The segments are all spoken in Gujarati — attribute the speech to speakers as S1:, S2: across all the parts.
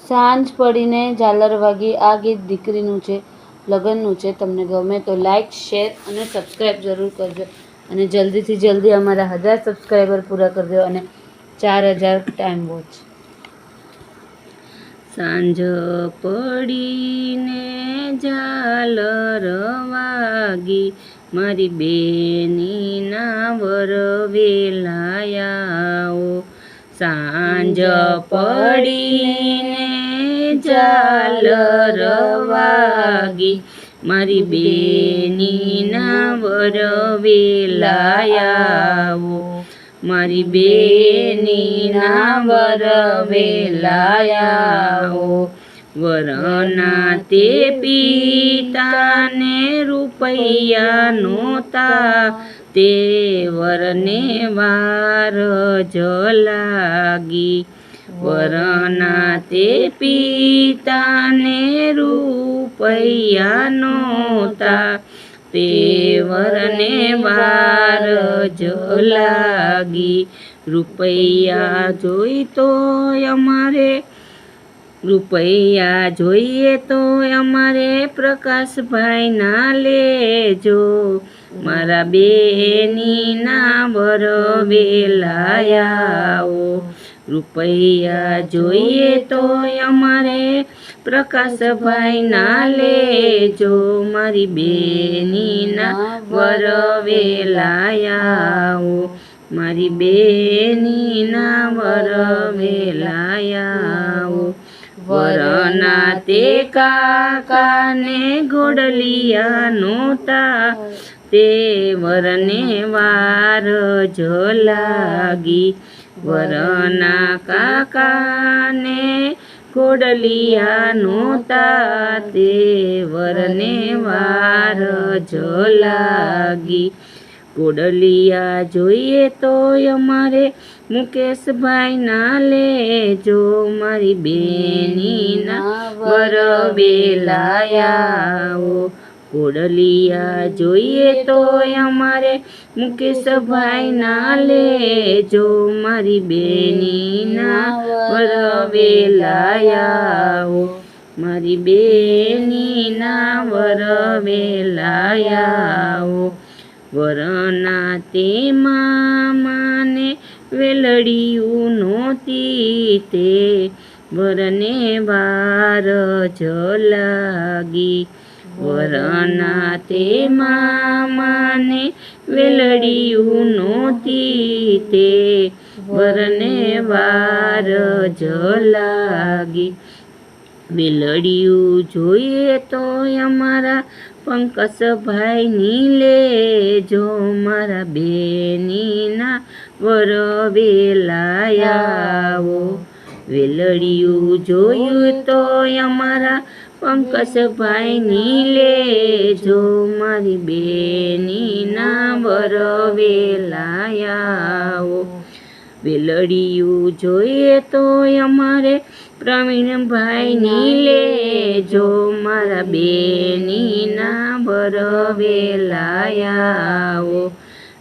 S1: સાંજ પડીને ઝાલર વાગી આ ગીત દીકરીનું છે, લગ્નનું છે. તમને ગમે તો લાઈક, શેર અને સબસ્ક્રાઈબ જરૂર કરજો. અને જલ્દીથી જલ્દી અમારા 1000 સબસ્ક્રાઈબર પૂરા કરજો અને 4000 ટાઈમ વોચ. સાંજ પડીને ઝાલર વાગી, મારી બેનીના વર વેલાયાઓ. સાંજ પડીને ઝાલર વાગી, મારી બેનીના વર વેલાયાઓ. મારી બેનીના વર વેલાયાઓ. વરના તે પિતાને રૂપિયા નહોતા, તે વરને વાર જ લાગી. વરના તે પિતાને રૂપિયા નહોતા, તે વરને વાર જ લાગી. રૂપિયા જોઈએ તો અમારે પ્રકાશભાઈ ના લેજો. મારા બેનીના વર વેલાયાઓ. રૂપિયા જોઈએ તો અમારે પ્રકાશભાઈ ના લેજો. મારી બેનીના વર વેલાયાઓ. મારી બેનીના વર વેલાયાઓ. વરના તે કાકાને ઘોડલિયા નહોતા, તે વરને વાર જ લાગી. વરના કાકાને ઘોડલિયા નહોતા, તે વરને વાર જ લાગી. ઘોડલિયા જોઈએ તો અમારે મુકેશભાઈ ના લેજો. મારી બેનીના વર વેલાયાઓ. ઘોડલિયા જોઈએ તો અમારે મુકેશભાઈ ના લેજો. મારી બેનીના વર વેલાયાઓ. મારી બેનીના વર વેલાયાઓ. વરના તે મામાને વેલડિયું નહોતી, તે વરને વાર જ લાગી. વરના તે મામાને વેલડિયું નહોતી, તે વરને વાર જ લાગી. વેલડિયું જોઈએ તો અમારા પંકજભાઈ ની લેજો. મારા બેનીના વર વેલાયાઓ. વેલડિયું જોયું તો અમારા પંકજભાઈ ની લેજો. મારી બેનીના વર વેલાયાઓ. વેલડિયું જોઈએ તો અમારે પ્રવીણભાઈ ની લેજો. મારા બેનીના વર વેલાયાઓ.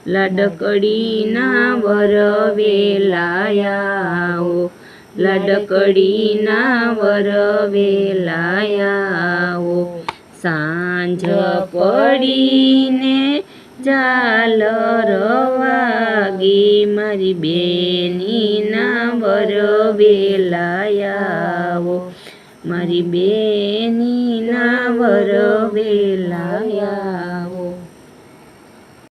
S1: લાડકડીના વર વેલાયાઓ. લાડકડીના વર વેલાયાઓ. સાંજ પડીને ઝાલર વાગી, મારી બેનીના વર વેલાયાઓ. મારી બેનીના વર વેલાયાઓ.